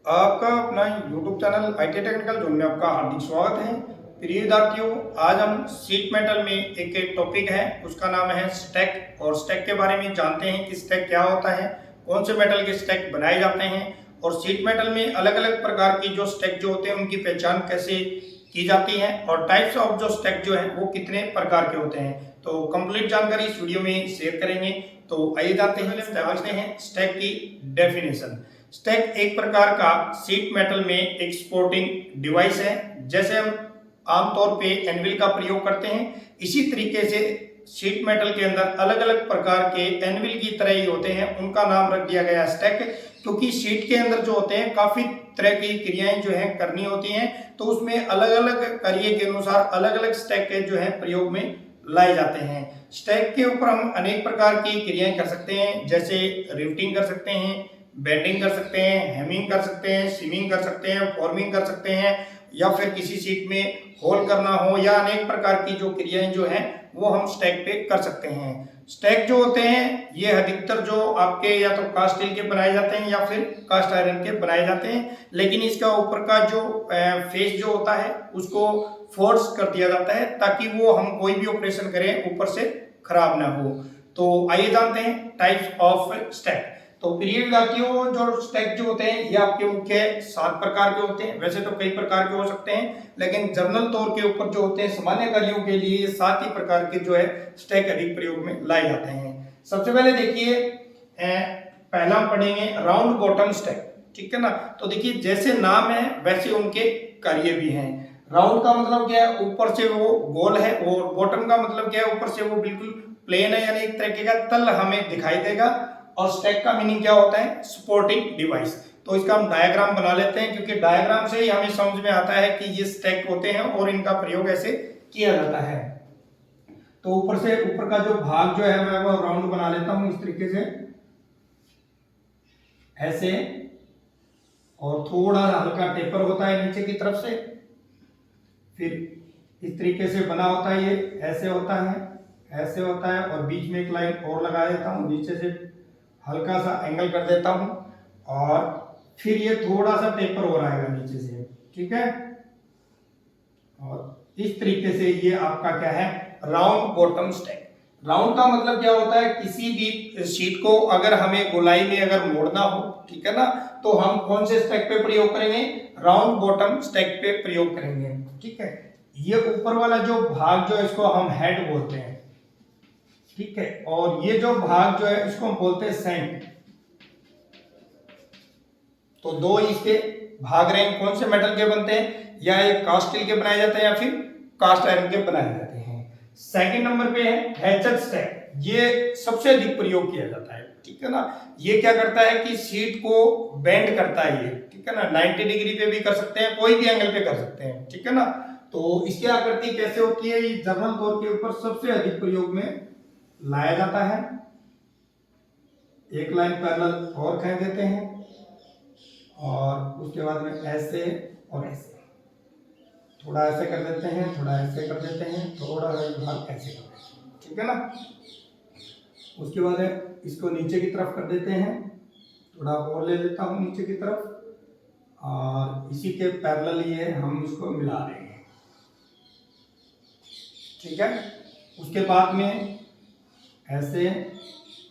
आपका अपना YouTube channel IT technical zone में आपका हार्दिक स्वागत है। प्रिय विद्यार्थियों, आज हम शीट मेटल में एक टॉपिक है, उसका नाम है स्टैक। और स्टैक के बारे में जानते हैं कि स्टैक क्या होता है, कौन से मेटल के स्टैक बनाए जाते हैं और शीट मेटल में अलग अलग प्रकार की जो स्टैक जो होते हैं उनकी पहचान कैसे की जाती है और टाइप्स ऑफ जो स्टैक जो है वो कितने प्रकार के होते हैं। तो कंप्लीट जानकारी इस वीडियो में शेयर करेंगे। तो आइए जानते हैं स्टैक की डेफिनेशन। स्टैक एक प्रकार का शीट मेटल में एक सपोर्टिंग डिवाइस है। जैसे हम आमतौर पे एनविल का प्रयोग करते हैं, इसी तरीके से शीट मेटल के अंदर अलग अलग प्रकार के एनविल की तरह ही होते हैं, उनका नाम रख दिया गया स्टैक। क्योंकि शीट के अंदर जो होते हैं काफी तरह की क्रियाएं जो है करनी होती हैं, तो उसमें अलग अलग कार्य के अनुसार अलग अलग स्टैक के जो है प्रयोग में लाए जाते हैं। स्टैक के ऊपर हम अनेक प्रकार की क्रियाएं कर सकते हैं, जैसे रिफ्टिंग कर सकते हैं, बेंडिंग कर सकते हैं, हेमिंग कर सकते हैं, सीमिंग कर सकते हैं, फॉर्मिंग कर सकते हैं, या फिर किसी शीट में होल करना हो, या अनेक प्रकार की जो क्रियाएं जो हैं वो हम स्टैक पे कर सकते हैं। स्टैक जो होते हैं ये अधिकतर जो आपके या तो कास्ट स्टील के बनाए जाते हैं या फिर कास्ट आयरन के बनाए जाते हैं, लेकिन इसका ऊपर का जो फेस जो होता है उसको फोर्स कर दिया जाता है ताकि वो हम कोई भी ऑपरेशन करें ऊपर से खराब ना हो। तो आइए जानते हैं टाइप्स ऑफ स्टैक। तो प्रिय विद्यार्थियों, जो स्टैक जो होते हैं ये आपके मुख्य 7 प्रकार के होते हैं। वैसे तो कई प्रकार के हो सकते हैं, लेकिन जनरल तौर के ऊपर जो होते हैं सामान्य कार्यों के लिए 7 ही प्रकार के जो है स्टैक अधिक प्रयोग में लाए जाते हैं। सबसे पहले देखिए, पहला हम पढ़ेंगे राउंड बॉटम स्टैक। ठीक है ना। तो देखिए जैसे नाम है वैसे उनके कार्य भी हैं। राउंड का मतलब क्या है, ऊपर से वो गोल है, और बॉटम का मतलब क्या है, ऊपर से वो बिल्कुल प्लेन है, यानी एक तरीके का तल हमें दिखाई देगा। और स्टैक का मीनिंग क्या होता है, सपोर्टिंग डिवाइस। तो इसका हम डायग्राम बना लेते हैं, क्योंकि डायग्राम से ही हमें समझ में आता है कि ये स्टैक होते हैं और इनका प्रयोग ऐसे किया जाता है। तो ऊपर से ऊपर का जो भाग जो है मैं वो राउंड बना लेता हूं इस तरीके से, ऐसे, और थोड़ा हल्का टेपर होता है नीचे की तरफ से, फिर इस तरीके से बना होता है, ये ऐसे होता है, ऐसे होता है, और बीच में एक लाइन और लगा देता हूं, नीचे से हल्का सा एंगल कर देता हूं, और फिर ये थोड़ा सा टेपर हो रहा है नीचे से। ठीक है। और इस तरीके से ये आपका क्या है, राउंड बॉटम स्टैक। राउंड का मतलब क्या होता है, किसी भी शीट को अगर हमें गोलाई में अगर मोड़ना हो, ठीक है ना, तो हम कौन से स्टैक पे प्रयोग करेंगे, राउंड बॉटम स्टैक पे प्रयोग करेंगे। ठीक है। ये ऊपर वाला जो भाग जो है इसको हम हेड बोलते हैं। ठीक है। और ये जो भाग जो है इसको हम बोलते हैं सेंट। तो दो इसके भाग रहे हैं, कौन से मेटल के बनते हैं, या ये कास्ट स्टील के बनाए जाते हैं या फिर कास्ट आयरन के बनाए जाते हैं। सेकंड नंबर पे है हैचेट स्टैक। ये सबसे अधिक प्रयोग किया जाता है। ठीक है ना। ये क्या करता है कि शीट को बेंड करता है ये। ठीक है ना, 90 डिग्री पे भी कर सकते हैं, कोई भी एंगल पे कर सकते हैं। ठीक है ना। तो इसकी आकृति कैसे होती है, ये जनरल तौर के ऊपर सबसे अधिक प्रयोग में लाया जाता है। एक लाइन पैरेलल और कह देते हैं, और उसके बाद में ऐसे और ऐसे, थोड़ा ऐसे कर देते हैं, थोड़ा ऐसे कर देते हैं, थोड़ा भाग ऐसे कर देते हैं। ठीक है ना। उसके बाद इसको नीचे की तरफ कर देते हैं, थोड़ा और ले लेता हूँ नीचे की तरफ, और इसी के पैरेलल ये हम इसको मिला देंगे। ठीक है। उसके बाद में ऐसे,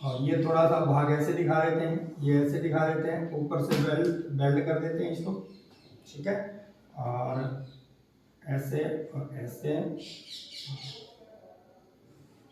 और ये थोड़ा सा भाग ऐसे दिखा देते हैं, ये ऐसे दिखा देते हैं, ऊपर से बेल्ट कर देते हैं इसको। ठीक है। और ऐसे और ऐसे,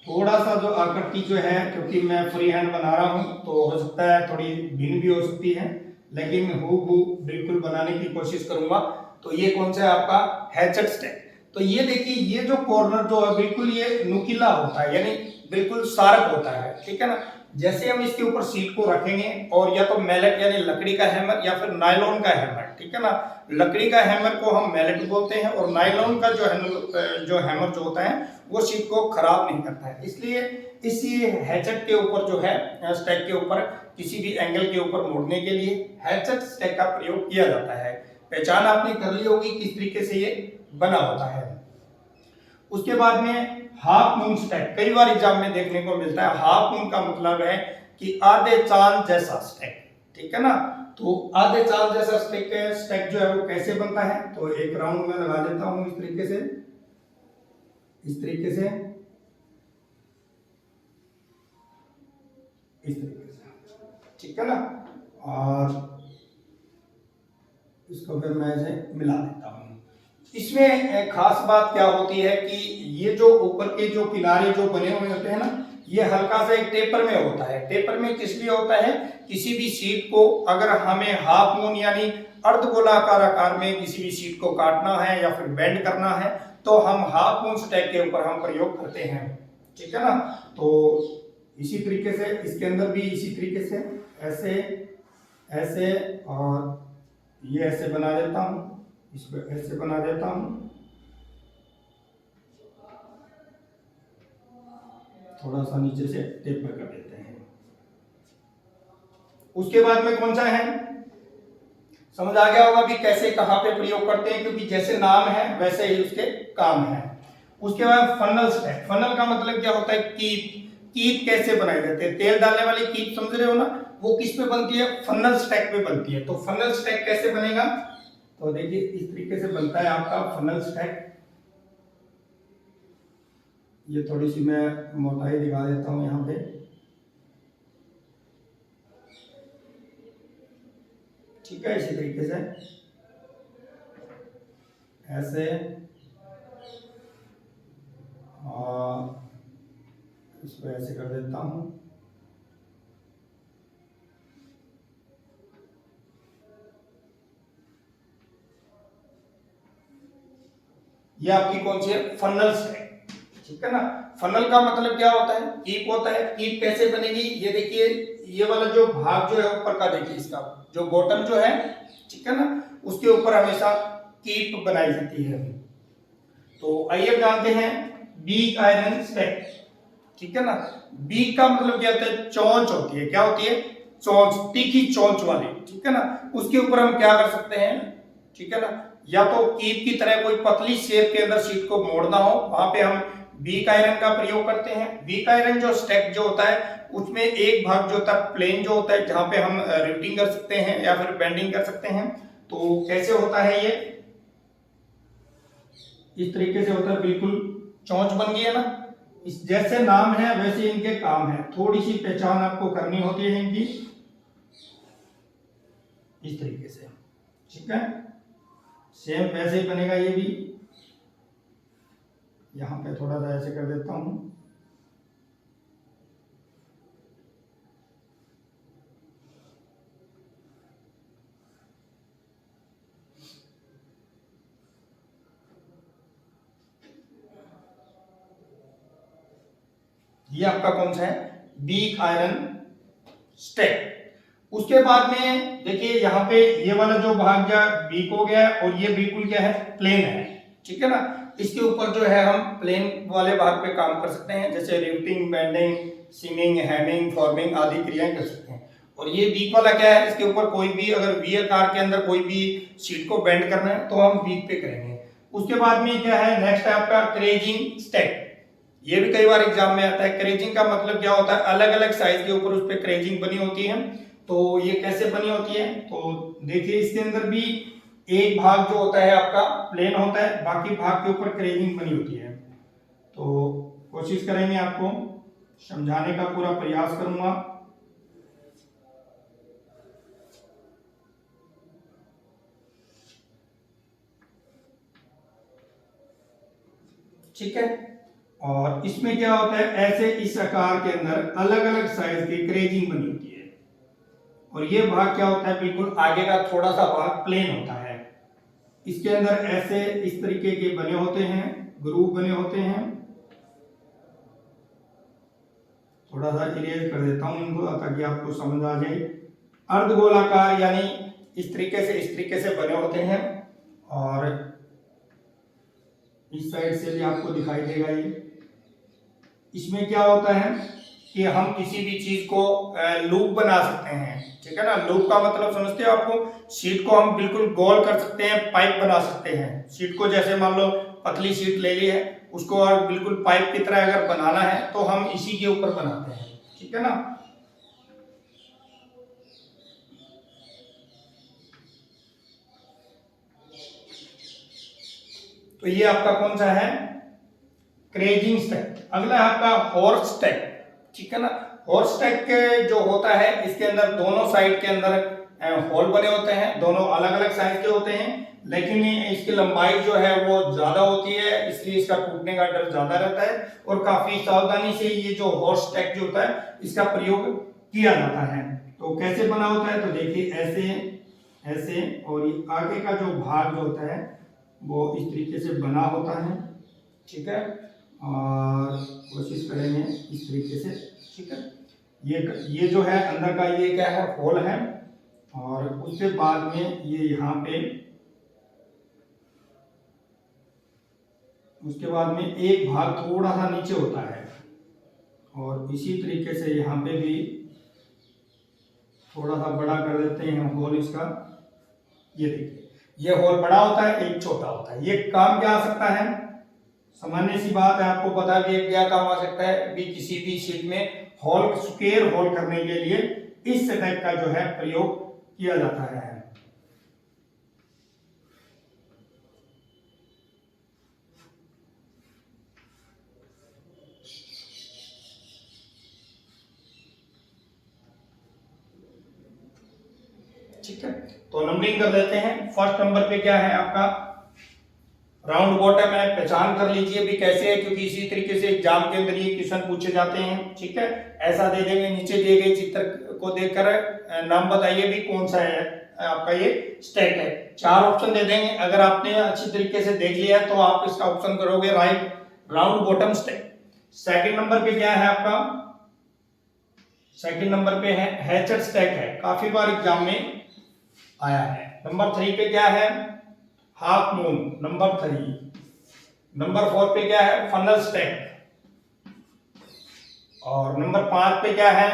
थोड़ा सा जो आकृति जो है, क्योंकि मैं फ्री हैंड बना रहा हूं तो हो सकता है थोड़ी भिन्न भी हो सकती है, लेकिन हूबहू बिल्कुल बनाने की कोशिश करूंगा। तो ये कौन सा है आपका हैचेट स्टैक। तो ये देखिए, ये जो कॉर्नर जो है बिल्कुल ये नुकीला होता है, यानी बिल्कुल शार्प होता है। ठीक है ना। जैसे हम इसके ऊपर सीट को रखेंगे, और या तो मैलेट यानी लकड़ी का हैमर या फिर नायलॉन का हैमर। ठीक है ना। लकड़ी का हैमर को हम मैलेट बोलते हैं, और नायलॉन का जो हैमर जो होता है वो सीट को खराब नहीं करता है। इसलिए इसी हैचेट के ऊपर जो है, स्टैक के ऊपर किसी भी एंगल के ऊपर मोड़ने के लिए हैचेट स्टैक का प्रयोग किया जाता है। पहचान आपने कर ली होगी किस तरीके से ये बना होता है। उसके बाद में हाफ मून स्टैक कई बार एग्जाम में देखने को मिलता है। हाफ मून का मतलब है कि आधे चांद जैसा स्टैक। ठीक है ना। तो आधे चाल जैसा स्टैक जो है वो कैसे बनता है, तो एक राउंड में लगा देता हूं इस तरीके से, इस तरीके से, इस तरीके से, ठीक है ना। और इसको फिर मैं इसे मिला देता हूं। इसमें खास बात क्या होती है कि ये जो ऊपर के जो किनारे जो बने हुए होते हैं ना, ये हल्का सा एक टेपर में होता है। टेपर में किस लिए होता है, किसी भी शीट को अगर हमें हाफ मून यानी अर्धगोलाकार आकार में किसी भी शीट को काटना है या फिर बेंड करना है, तो हम हाफ मून स्टैक के ऊपर हम प्रयोग करते हैं, ठीक है ना। तो इसी तरीके से इसके अंदर भी इसी तरीके से ऐसे ऐसे, और ये ऐसे बना देता हूं, इसको ऐसे बना देता हूं, थोड़ा सा नीचे से टेपर कर देते हैं। उसके बाद में कौन सा है, समझ आ गया होगा कि कैसे कहां पे प्रयोग करते हैं, क्योंकि जैसे नाम है वैसे ही उसके काम है। उसके बाद फनल स्टैक। फनल का मतलब क्या होता है, कीप। कीप कैसे बनाए जाते हैं, तेल डालने वाली कीप समझ रहे हो ना, वो किस पे बनती है, फनल स्टैक पे बनती है। तो फनल स्टैक कैसे बनेगा, तो देखिए इस तरीके से बनता है आपका फनल स्टैक। ये थोड़ी सी मैं मोटाई दिखा देता हूं यहाँ पे, ठीक है। इसी तरीके से ऐसे, और इसको ऐसे कर देता हूं। ये आपकी कौन सी है, फनल स्टैक, ठीक है ना। फनल का मतलब क्या होता है, कीप होता है। कीप कैसे बनेगी, ये देखिए ये वाला जो भाग जो है ऊपर का, देखिए इसका जो बॉटम जो है, ठीक है ना, उसके ऊपर हमेशा कीप बनाई जाती है। तो आइए जानते हैं बीक आयरन स्टैक, ठीक है ना। बीक का मतलब क्या होता है, चोंच होती है, क्या होती है, चोंच, तीखी चोंच वाली, ठीक है ना। उसके ऊपर हम क्या कर सकते हैं, ठीक है ना, या तो कीप की तरह कोई पतली शेप के अंदर शीट को मोड़ना हो, वहां पे हम बीक आयरन का प्रयोग करते हैं। बीक आयरन जो स्टैक जो होता है, उसमें एक भाग जो होता है प्लेन जो होता है, जहां पे हम रिवेटिंग कर सकते हैं या फिर बेंडिंग कर सकते हैं। तो कैसे होता है ये, इस तरीके से होता है, बिल्कुल चोंच बन गई है ना। इस जैसे नाम है वैसे इनके काम है, थोड़ी सी पहचान आपको करनी होती है इनकी, इस तरीके से, ठीक है। सेम वैसे ही बनेगा ये भी। यहां पे थोड़ा सा ऐसे कर देता हूं, ये आपका कौन सा है, बीक आयरन स्टैक। उसके बाद में देखिए यहाँ पे ये वाला जो भाग गया बीक हो गया, और ये बिल्कुल क्या है, प्लेन है, ठीक है ना। इसके ऊपर जो है हम प्लेन वाले भाग पे काम कर सकते हैं, जैसे riveting, bending, seaming, hemming, forming आदि क्रियाएं कर सकते हैं। और ये बीक वाला क्या है, इसके ऊपर कोई भी अगर वी आकार के अंदर कोई भी शीट को बेंड करना है तो हम बीक पे करेंगे। उसके बाद में क्या है, नेक्स्ट है आपका क्रेजिंग स्टैक। ये भी कई बार एग्जाम में आता है। क्रेजिंग का मतलब क्या होता है, अलग अलग साइज के ऊपर उस पर क्रेजिंग बनी होती है। तो ये कैसे बनी होती है, तो देखिए इसके अंदर भी एक भाग जो होता है आपका प्लेन होता है, बाकी भाग के ऊपर क्रेजिंग बनी होती है। तो कोशिश करेंगे आपको समझाने का पूरा प्रयास करूंगा। ठीक है। और इसमें क्या होता है, ऐसे इस आकार के अंदर अलग अलग साइज की क्रेजिंग बनी होती है। और ये भाग क्या होता है, बिल्कुल आगे का थोड़ा सा भाग प्लेन होता है। इसके अंदर ऐसे इस तरीके के बने होते हैं, ग्रूव बने होते हैं। थोड़ा सा इरेज कर देता हूं इनको ताकि आपको समझ आ जाए। अर्धगोलाकार यानी इस तरीके से बने होते हैं। और इस साइड से भी आपको दिखाई देगा ये। इसमें क्या होता है कि हम किसी भी चीज को लूप बना सकते हैं, ठीक है ना। लूप का मतलब समझते हो आपको, शीट को हम बिल्कुल गोल कर सकते हैं, पाइप बना सकते हैं। शीट को जैसे मान लो पतली शीट ले ली है, उसको और बिल्कुल पाइप की तरह अगर बनाना है तो हम इसी के ऊपर बनाते हैं, ठीक है ना। तो ये आपका कौन सा है, क्रेजिंग स्टैक। अगला है आपका हॉर्स स्टैक, ठीक है ना। हॉर्स स्टैक जो होता है इसके अंदर दोनों साइड के अंदर होल बने होते हैं, दोनों अलग अलग साइज के होते हैं, लेकिन इसकी लंबाई जो है वो ज्यादा होती है, इसलिए इसका टूटने का डर ज्यादा रहता है और काफी सावधानी से ये जो हॉर्स स्टैक जो होता है इसका प्रयोग किया जाता है। तो कैसे बना होता है, तो देखिए ऐसे ऐसे, और ये आगे का जो भाग जो होता है वो इस तरीके से बना होता है, ठीक है। और कोशिश करेंगे इस तरीके से, ठीक है। ये जो है अंदर का ये क्या है, होल है, और उसके बाद में ये यहाँ पे, उसके बाद में एक भाग थोड़ा सा नीचे होता है, और इसी तरीके से यहाँ पे भी थोड़ा सा बड़ा कर देते हैं होल इसका। ये देखिए, ये होल बड़ा होता है, एक छोटा होता है। ये काम क्या आ सकता है, सामान्य सी बात है, आपको पता भी है क्या काम आ सकता है भी, किसी भी शीट में होल, स्क्वायर होल करने के लिए इस टाइप का जो है प्रयोग किया जाता है। ठीक है, तो नंबरिंग कर लेते हैं। फर्स्ट नंबर पे क्या है आपका, राउंड बॉटम है, पहचान कर लीजिए भी कैसे है, क्योंकि इसी तरीके से एग्जाम के अंदर ये क्वेश्चन पूछे जाते हैं, ठीक है। ऐसा दे देंगे, नीचे दिए गए चित्र को देखकर नाम बताइए भी कौन सा है आपका ये स्टैक है। 4 ऑप्शन दे देंगे, अगर आपने अच्छी तरीके से देख लिया तो आप इसका ऑप्शन करोगे right, round bottom stack. Second number पे क्या है आपका, सेकंड नंबर पे है हैचर स्टैक है, काफी बार एग्जाम में आया है। नंबर 3 पे क्या है, हाफ मून, नंबर 3। नंबर 4 पे क्या है, फनल स्टैक, और नंबर 5 पे क्या है,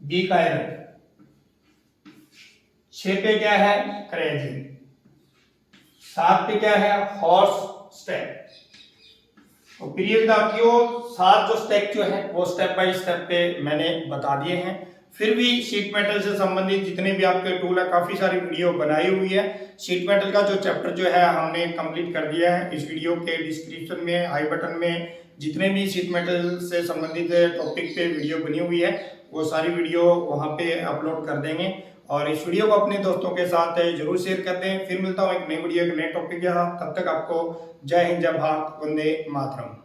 बीक आयरन। 6 पे क्या है, क्रेजिंग। 7 पे क्या है, हॉर्स स्टैक। तो प्रिय विद्यार्थियों, 7 जो स्टैक जो है वो स्टेप बाय स्टेप पे मैंने बता दिए हैं। फिर भी शीट मेटल से संबंधित जितने भी आपके टूल है, काफी सारी वीडियो बनाई हुई है। शीट मेटल का जो चैप्टर जो है हमने कंप्लीट कर दिया है। इस वीडियो के डिस्क्रिप्शन में, आई बटन में जितने भी शीट मेटल से संबंधित टॉपिक पे वीडियो बनी हुई है वो सारी वीडियो वहाँ पे अपलोड कर देंगे, और इस वीडियो को अपने दोस्तों के साथ जरूर शेयर कर दें। फिर मिलता हूँ एक नई वीडियो, एक नए टॉपिक के साथ। तब तक आपको जय हिंद, जय भारत, वंदे मातरम।